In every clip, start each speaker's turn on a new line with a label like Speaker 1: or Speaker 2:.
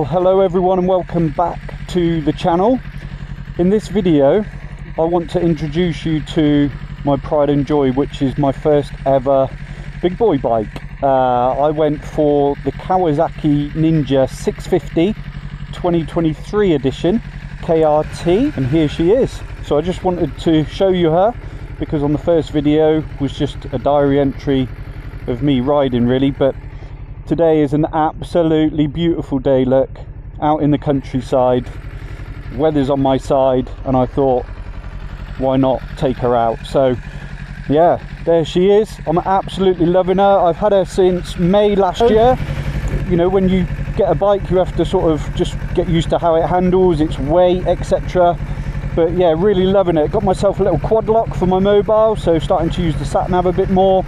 Speaker 1: hello everyone and welcome back to the channel. In this video I want to introduce you to my pride and joy, which is my first ever big boy bike. I went for the Kawasaki Ninja 650 2023 edition KRT, and here she is. So I just wanted to show you her because on the first video was just a diary entry of me riding really, but today is an absolutely beautiful day. Look, out in the countryside, weather's on my side, and I thought, why not take her out? So yeah, there she is. I'm absolutely loving her. I've had her since May last year. You know, when you get a bike you have to sort of just get used to how it handles, its weight, etc. But yeah, really loving it. Got myself a little quad lock for my mobile, so starting to use the sat nav a bit more.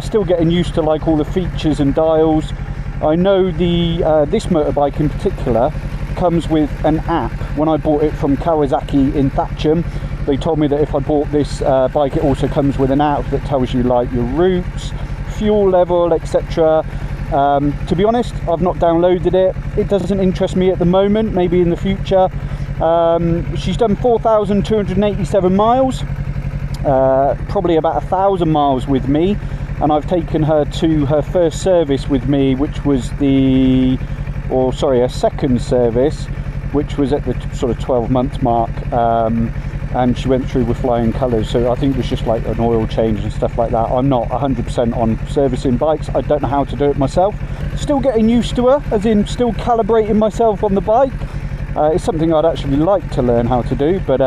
Speaker 1: Still getting used to like all the features and dials. I know the this motorbike in particular comes with an app. When I bought it from Kawasaki in Thatcham, they told me that if I bought this bike, it also comes with an app that tells you like your routes, fuel level, etc. To be honest, I've not downloaded it. It doesn't interest me at the moment, maybe in the future. She's done 4,287 miles, probably about 1,000 miles with me, and I've taken her to her first service with me, which was her second service, which was at the sort of 12-month mark, and she went through with flying colours. So I think it was just like an oil change and stuff like that. I'm not 100% on servicing bikes. I don't know how to do it myself. Still getting used to her, as in still calibrating myself on the bike. It's something I'd actually like to learn how to do, but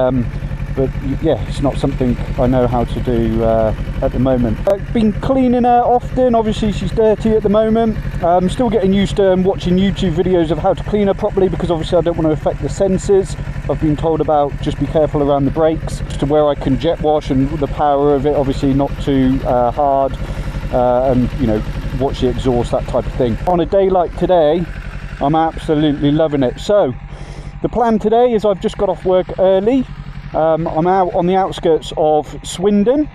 Speaker 1: yeah, it's not something I know how to do at the moment. I've been cleaning her often. Obviously she's dirty at the moment. I'm still getting used to watching YouTube videos of how to clean her properly, because obviously I don't want to affect the sensors. I've been told about just be careful around the brakes, to where I can jet wash and the power of it, obviously not too hard, and you know, watch the exhaust, that type of thing. On a day like today, I'm absolutely loving it. So the plan today is I've just got off work early. I'm out on the outskirts of Swindon,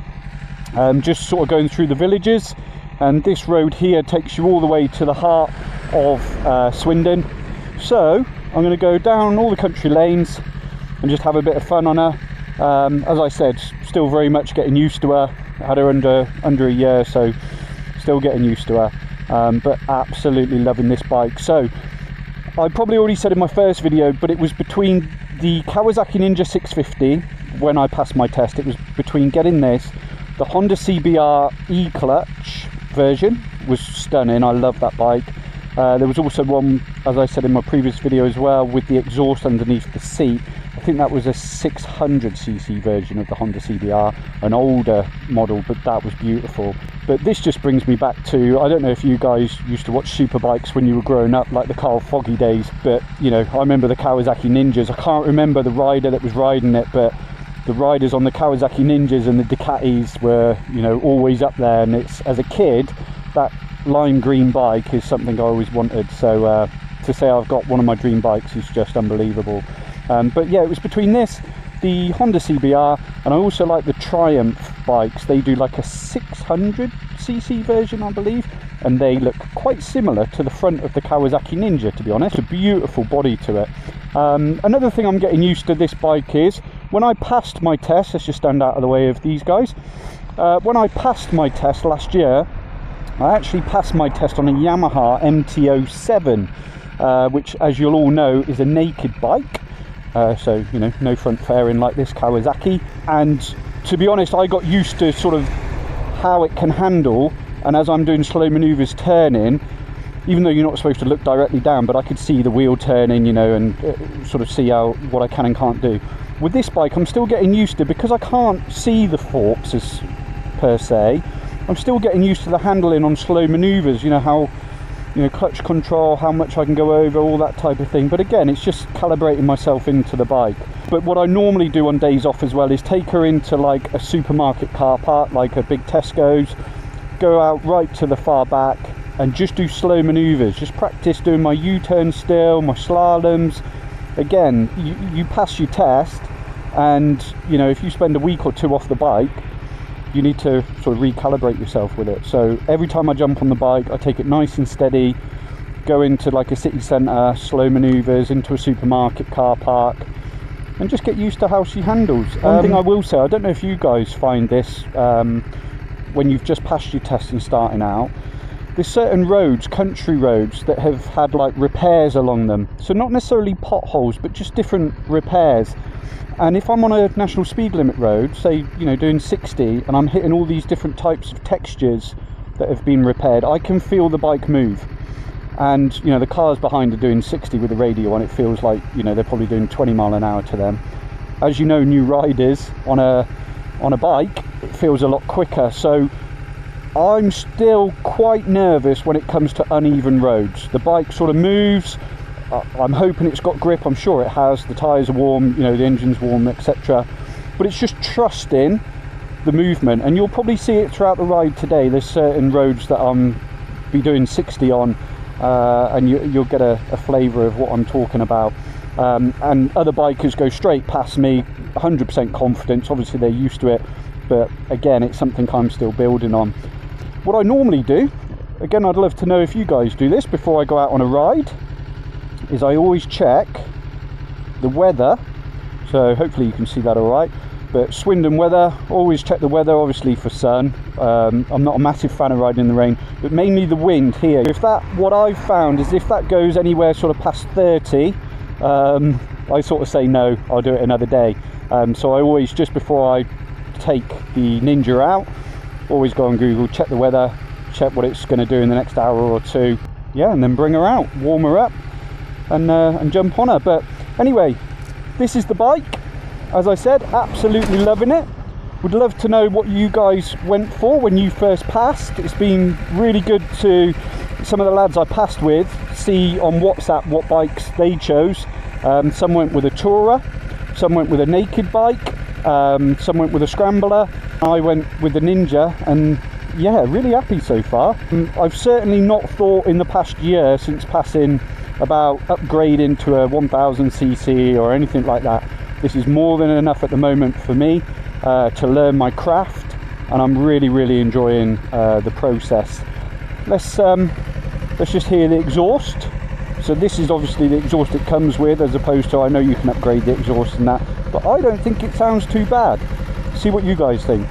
Speaker 1: just sort of going through the villages, and this road here takes you all the way to the heart of Swindon. So I'm going to go down all the country lanes and just have a bit of fun on her. As I said, still very much getting used to her. I had her under a year, so still getting used to her, but absolutely loving this bike. So I probably already said in my first video, but it was between the Kawasaki Ninja 650, when I passed my test, it was between getting this, the Honda CBR E-clutch version was stunning. I love that bike. There was also one, as I said in my previous video as well, with the exhaust underneath the seat. I think that was a 600cc version of the Honda CBR, an older model, but that was beautiful. But this just brings me back to, I don't know if you guys used to watch superbikes when you were growing up, like the Carl Foggy days, but you know, I remember the Kawasaki Ninjas. I can't remember the rider that was riding it, but the riders on the Kawasaki Ninjas and the Ducatis were, you know, always up there. And it's, as a kid, that lime green bike is something I always wanted. So to say I've got one of my dream bikes is just unbelievable. But yeah, it was between this, the Honda CBR, and I also like the Triumph bikes. They do like a 600cc version, I believe, and they look quite similar to the front of the Kawasaki Ninja, to be honest. It's a beautiful body to it. Another thing I'm getting used to this bike is, when I passed my test, let's just stand out of the way of these guys. When I passed my test last year, I actually passed my test on a Yamaha MT-07, which, as you'll all know, is a naked bike. So, you know, no front fairing like this Kawasaki. And to be honest, I got used to sort of how it can handle, and as I'm doing slow maneuvers turning, even though you're not supposed to look directly down, but I could see the wheel turning, you know, and sort of see what I can and can't do. With this bike, I'm still getting used to, because I can't see the forks as per se, I'm still getting used to the handling on slow maneuvers, you know, how, you know, clutch control, how much I can go over, all that type of thing. But again, it's just calibrating myself into the bike. But what I normally do on days off as well is take her into like a supermarket car park, like a big Tesco's, go out right to the far back and just do slow maneuvers, just practice doing my U-turns still, my slaloms. Again, you pass your test, and you know, if you spend a week or two off the bike, you need to sort of recalibrate yourself with it. So every time I jump on the bike, I take it nice and steady, go into like a city centre, slow manoeuvres, into a supermarket car park, and just get used to how she handles. One thing I will say, I don't know if you guys find this when you've just passed your test and starting out, there's certain roads, country roads, that have had like repairs along them. So not necessarily potholes, but just different repairs. And if I'm on a national speed limit road, say, you know, doing 60, and I'm hitting all these different types of textures that have been repaired, I can feel the bike move. And, you know, the cars behind are doing 60 with the radio on, it feels like, you know, they're probably doing 20 mile an hour to them. As you know, new riders on a bike, it feels a lot quicker. So I'm still quite nervous when it comes to uneven roads. The bike sort of moves. I'm hoping it's got grip. I'm sure it has. The tyres are warm, you know, the engine's warm, etc. But it's just trusting the movement. And you'll probably see it throughout the ride today. There's certain roads that I'm be doing 60 on, and you'll get a flavour of what I'm talking about. And other bikers go straight past me, 100% confidence. Obviously they're used to it, but again, it's something I'm still building on. What I normally do, again, I'd love to know if you guys do this before I go out on a ride, is I always check the weather. So hopefully you can see that all right. But Swindon weather, always check the weather, obviously for sun. I'm not a massive fan of riding in the rain, but mainly the wind here. If that, what I've found is if that goes anywhere sort of past 30, I sort of say no, I'll do it another day. So I always, just before I take the Ninja out, always go on Google, check the weather, check what it's going to do in the next hour or two, yeah, and then bring her out, warm her up, and jump on her. But anyway, this is the bike. As I said, absolutely loving it. Would love to know what you guys went for when you first passed. It's been really good to some of the lads I passed with see on WhatsApp what bikes they chose. Some went with a tourer, some went with a naked bike, some went with a scrambler. I went with the Ninja, and yeah, really happy so far. I've certainly not thought in the past year since passing about upgrading to a 1000cc or anything like that. This is more than enough at the moment for me to learn my craft, and I'm really enjoying the process. Let's just hear the exhaust. So this is obviously the exhaust it comes with, as opposed to, I know you can upgrade the exhaust and that, but I don't think it sounds too bad. See what you guys think.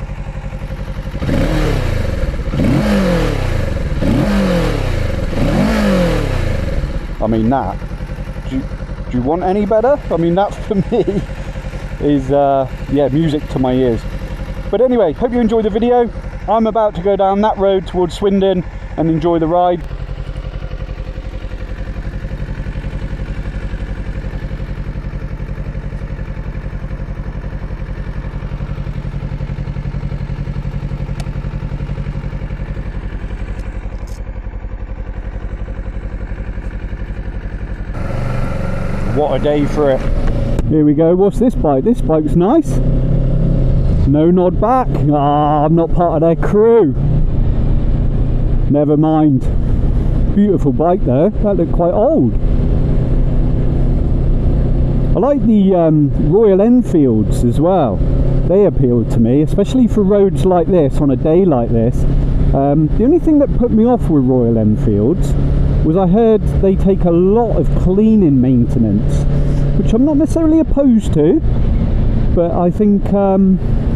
Speaker 1: I mean, that, do you want any better? I mean, that for me is yeah, music to my ears. But anyway, hope you enjoyed the video. I'm about to go down that road towards Swindon and enjoy the ride. What a day for it. Here we go. What's this bike? This bike's nice. No nod back. Ah, I'm not part of their crew. Never mind. Beautiful bike though. That looked quite old. I like the Royal Enfields as well. They appealed to me, especially for roads like this, on a day like this. The only thing that put me off with Royal Enfields was I heard they take a lot of cleaning maintenance, which I'm not necessarily opposed to, but I think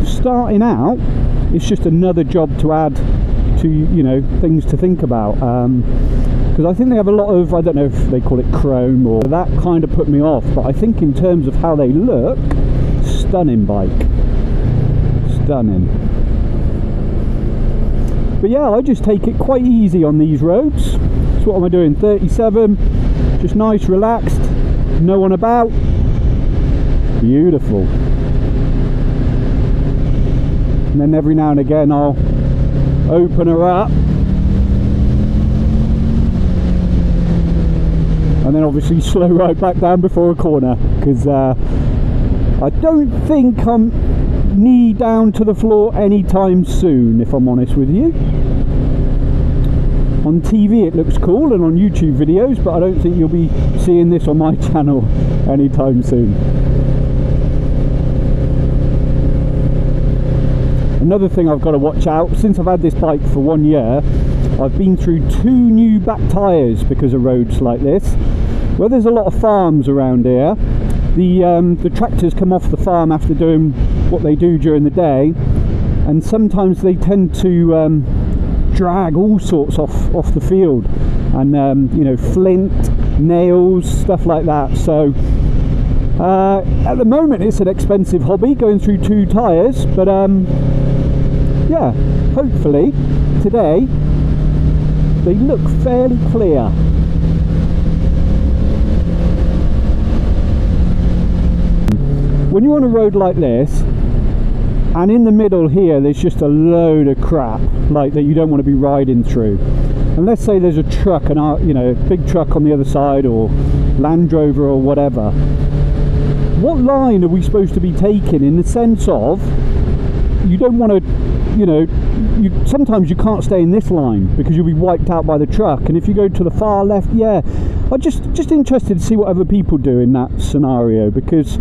Speaker 1: starting out, it's just another job to add to, you know, things to think about, because I think they have a lot of, I don't know if they call it chrome, or that kind of put me off. But I think in terms of how they look, stunning bike, stunning. But yeah, I just take it quite easy on these roads. So what am I doing? 37, just nice, relaxed, no one about. Beautiful. And then every now and again I'll open her up, and then obviously slow right back down before a corner, because I don't think I'm knee down to the floor anytime soon, if I'm honest with you. On TV it looks cool, and on YouTube videos, but I don't think you'll be seeing this on my channel anytime soon. Another thing I've got to watch out, since I've had this bike for 1 year, I've been through 2 new back tyres because of roads like this. Where there's a lot of farms around here, the tractors come off the farm after doing what they do during the day, and sometimes they tend to drag all sorts off the field, and you know, flint, nails, stuff like that. So at the moment it's an expensive hobby going through 2 tyres, but yeah, hopefully today they look fairly clear. When you're on a road like this, and in the middle here there's just a load of crap like that you don't want to be riding through, and let's say there's a truck, and you know, big truck on the other side, or Land Rover or whatever, what line are we supposed to be taking, in the sense of you don't want to, you know, sometimes you can't stay in this line because you'll be wiped out by the truck, and if you go to the far left, yeah, I'm just interested to see what other people do in that scenario, because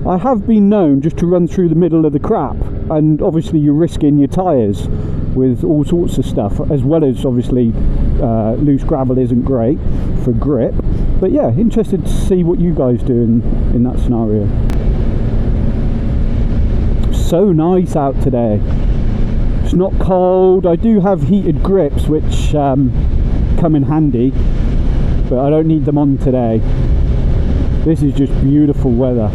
Speaker 1: I have been known just to run through the middle of the crap, and obviously you're risking your tyres with all sorts of stuff, as well as obviously loose gravel isn't great for grip. But yeah, interested to see what you guys do in that scenario. So nice out today. It's not cold. I do have heated grips which come in handy, but I don't need them on today. This is just beautiful weather.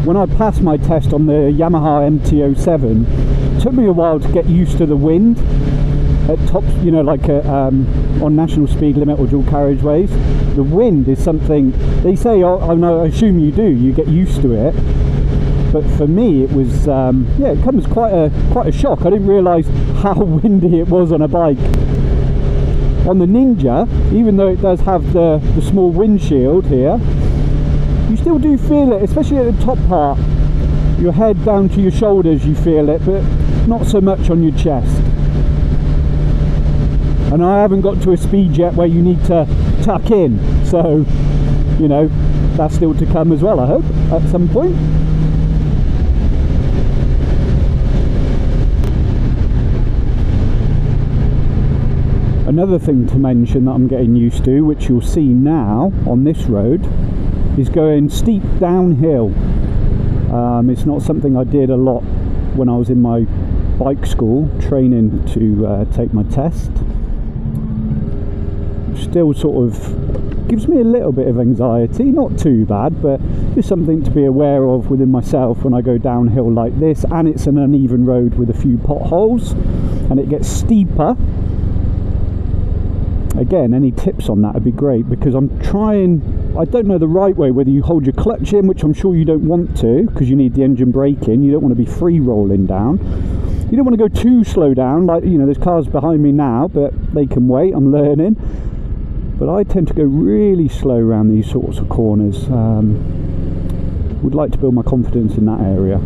Speaker 1: When I passed my test on the Yamaha MT-07, it took me a while to get used to the wind at tops, you know, like on national speed limit or dual carriageways. The wind is something, they say, I assume you get used to it, but for me it was, yeah, it comes quite a shock. I didn't realise how windy it was on a bike. On the Ninja, even though it does have the small windshield here, you still do feel it, especially at the top part. Your head down to your shoulders, you feel it, but not so much on your chest. And I haven't got to a speed yet where you need to tuck in, so you know, that's still to come as well, I hope, at some point. Another thing to mention that I'm getting used to, which you'll see now on this road, is going steep downhill. It's not something I did a lot when I was in my bike school training to take my test. Still sort of gives me a little bit of anxiety, not too bad, but just something to be aware of within myself when I go downhill like this, and it's an uneven road with a few potholes and it gets steeper. Again, any tips on that would be great, because I'm trying, I don't know the right way, whether you hold your clutch in, which I'm sure you don't want to because you need the engine brake in. You don't want to be free rolling down. You don't want to go too slow down, like, you know, there's cars behind me now, but they can wait, I'm learning. But I tend to go really slow around these sorts of corners. Would like to build my confidence in that area.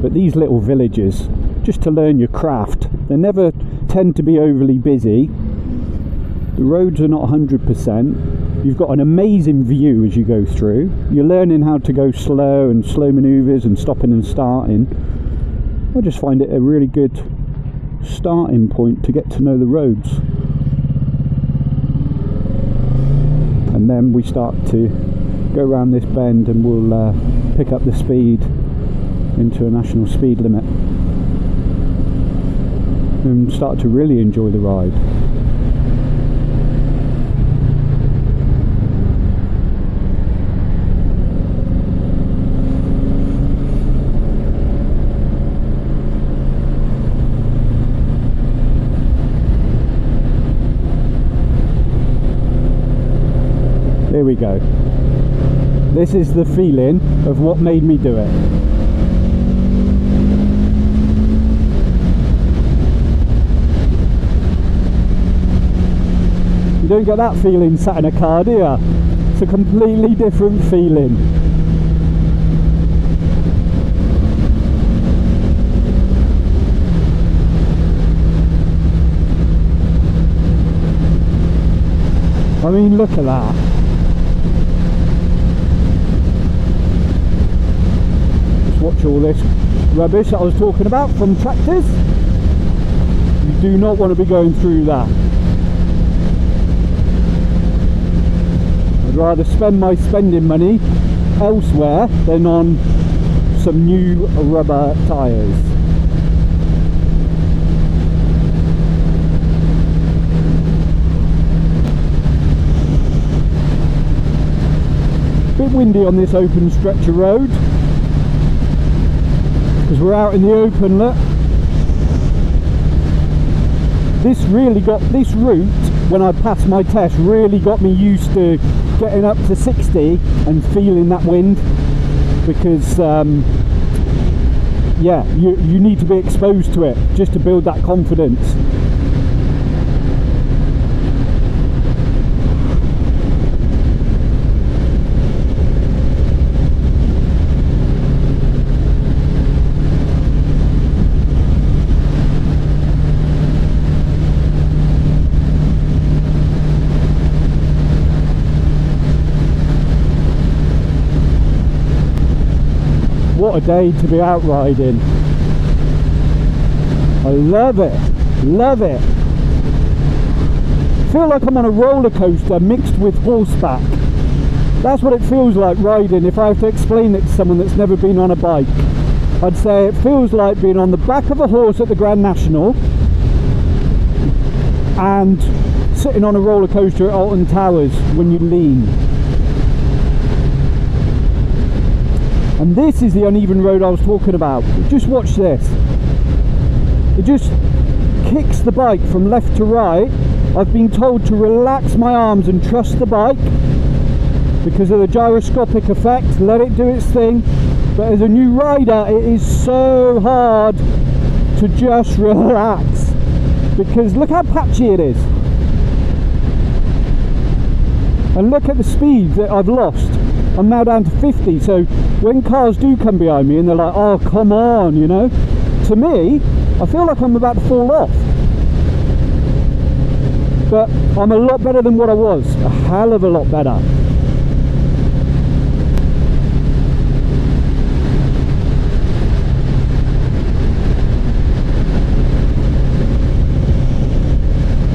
Speaker 1: But these little villages, just to learn your craft, they never tend to be overly busy. The roads are not 100%. You've got an amazing view as you go through. You're learning how to go slow and slow manoeuvres and stopping and starting. I just find it a really good starting point to get to know the roads. And then we start to go around this bend and we'll pick up the speed into a national speed limit and start to really enjoy the ride. There we go. This is the feeling of what made me do it. You don't get that feeling sat in a car, do you? It's a completely different feeling. I mean, look at that. Just watch all this rubbish that I was talking about from tractors. You do not want to be going through that. I'd rather spend my spending money elsewhere than on some new rubber tyres. Bit windy on this open stretch of road because we're out in the open. Look, this route when I passed my test really got me used to getting up to 60 and feeling that wind, because yeah, you need to be exposed to it just to build that confidence. What a day to be out riding. I love it, love it. I feel like I'm on a roller coaster mixed with horseback. That's what it feels like riding. If I have to explain it to someone that's never been on a bike, I'd say it feels like being on the back of a horse at the Grand National and sitting on a roller coaster at Alton Towers when you lean. And this is the uneven road I was talking about. Just watch this. It just kicks the bike from left to right. I've been told to relax my arms and trust the bike because of the gyroscopic effect. Let it do its thing. But as a new rider, it is so hard to just relax because look how patchy it is. And look at the speed that I've lost. I'm now down to 50, so when cars do come behind me and they're like, oh come on, you know, to me I feel like I'm about to fall off, but I'm a lot better than what I was, a hell of a lot better.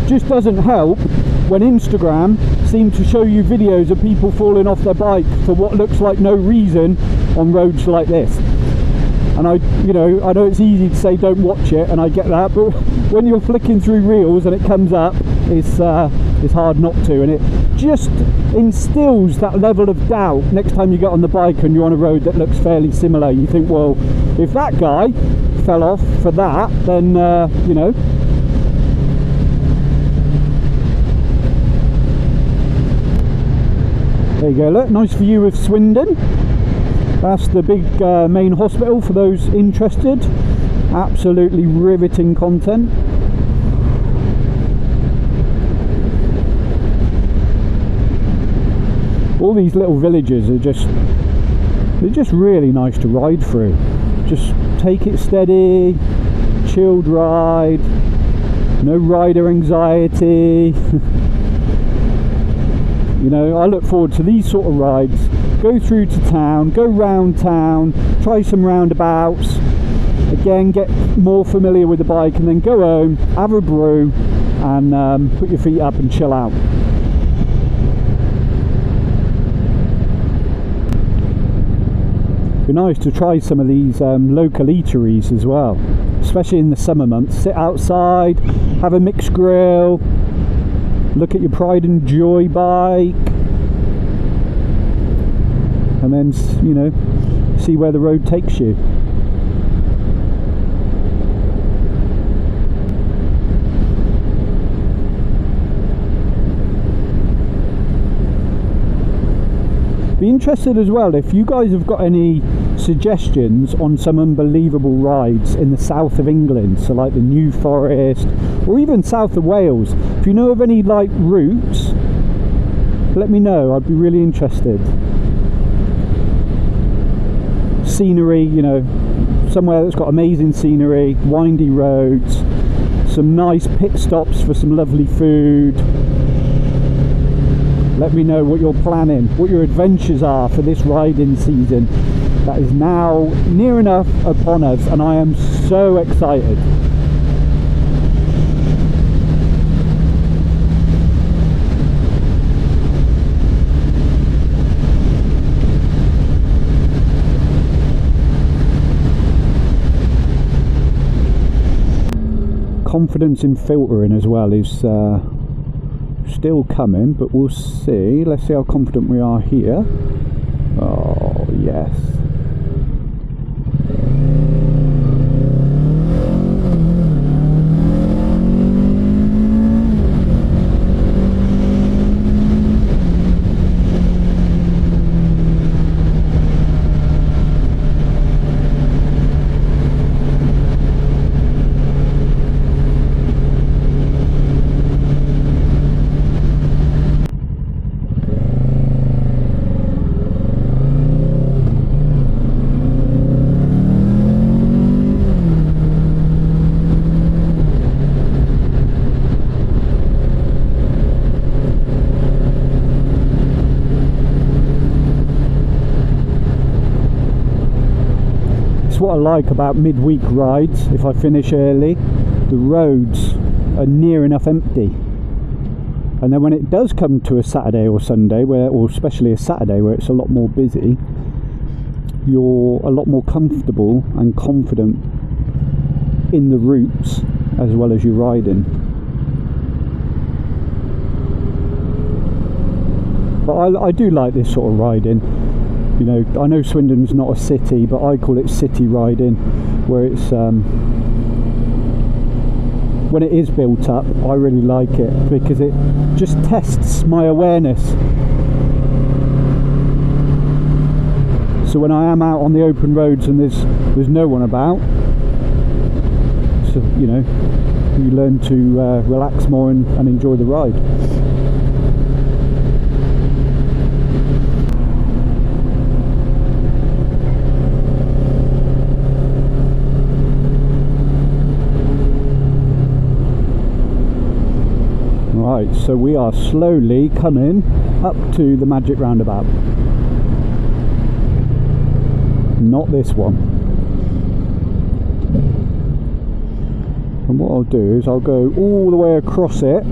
Speaker 1: Just doesn't help when Instagram seem to show you videos of people falling off their bike for what looks like no reason on roads like this. And I know it's easy to say don't watch it, and I get that, but when you're flicking through reels and it comes up, it's hard not to, and it just instills that level of doubt next time you get on the bike and you're on a road that looks fairly similar. You think, well, if that guy fell off for that, then you know. There you go, look, nice view of Swindon. That's the big main hospital for those interested. Absolutely riveting content. All these little villages are they're just really nice to ride through. Just take it steady, chilled ride, no rider anxiety. You know, I look forward to these sort of rides. Go through to town, go round town, try some roundabouts, again get more familiar with the bike, and then go home, have a brew and put your feet up and chill out. It'd be nice to try some of these local eateries as well, especially in the summer months. Sit outside, have a mixed grill, look at your pride and joy bike, and then, you know, see where the road takes you. Be interested as well if you guys have got any suggestions on some unbelievable rides in the south of England, so like the New Forest or even south of Wales. If you know of any like routes, let me know, I'd be really interested. Scenery, you know, somewhere that's got amazing scenery, windy roads, some nice pit stops for some lovely food. Let me know what you're planning, what your adventures are for this riding season that is now near enough upon us, and I am so excited. Confidence in filtering as well is still coming, but we'll see. Let's see how confident we are here. Oh yes. What I like about midweek rides, if I finish early, the roads are near enough empty, and then when it does come to a Saturday or Sunday, or especially a Saturday where it's a lot more busy, you're a lot more comfortable and confident in the routes as well as your riding. But I do like this sort of riding. You know, I know Swindon's not a city, but I call it city riding, where it's when it is built up, I really like it because it just tests my awareness. So when I am out on the open roads and there's no one about, so you know, you learn to relax more and enjoy the ride. Right, so we are slowly coming up to the magic roundabout. Not this one. And what I'll do is I'll go all the way across it,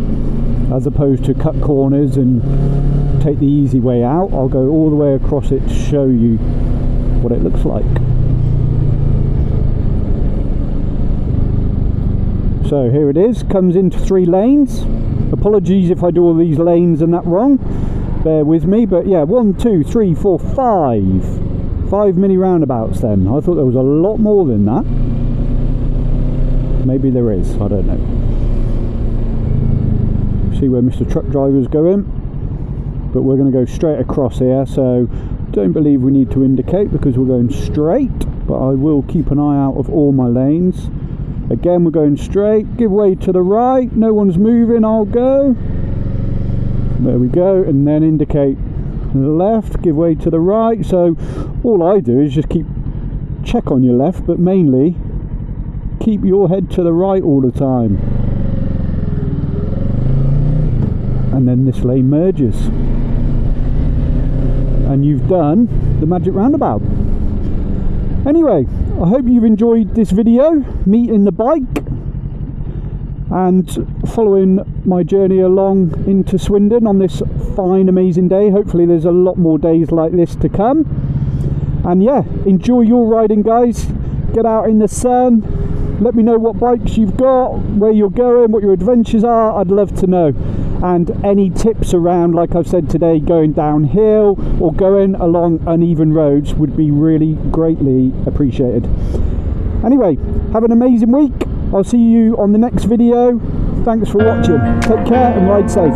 Speaker 1: as opposed to cut corners and take the easy way out. I'll go all the way across it to show you what it looks like. So here it is, comes into 3 lanes. Apologies if I do all these lanes and that wrong, bear with me, but yeah, 1, 2, 3, 4, 5 mini roundabouts then. I thought there was a lot more than that. Maybe there is, I don't know. See where Mr. Truck Driver's going, but we're going to go straight across here, so don't believe we need to indicate because we're going straight, but I will keep an eye out of all my lanes. Again, we're going straight, give way to the right, no one's moving, I'll go. There we go, and then indicate left, give way to the right. So all I do is just check on your left, but mainly keep your head to the right all the time. And then this lane merges. And you've done the magic roundabout. Anyway, I hope you've enjoyed this video, meeting the bike and following my journey along into Swindon on this fine, amazing day. Hopefully there's a lot more days like this to come. And yeah, enjoy your riding, guys. Get out in the sun. Let me know what bikes you've got, where you're going, what your adventures are. I'd love to know. And any tips around, like I've said today, going downhill or going along uneven roads would be really greatly appreciated. Anyway, have an amazing week. I'll see you on the next video. Thanks for watching. Take care and ride safe.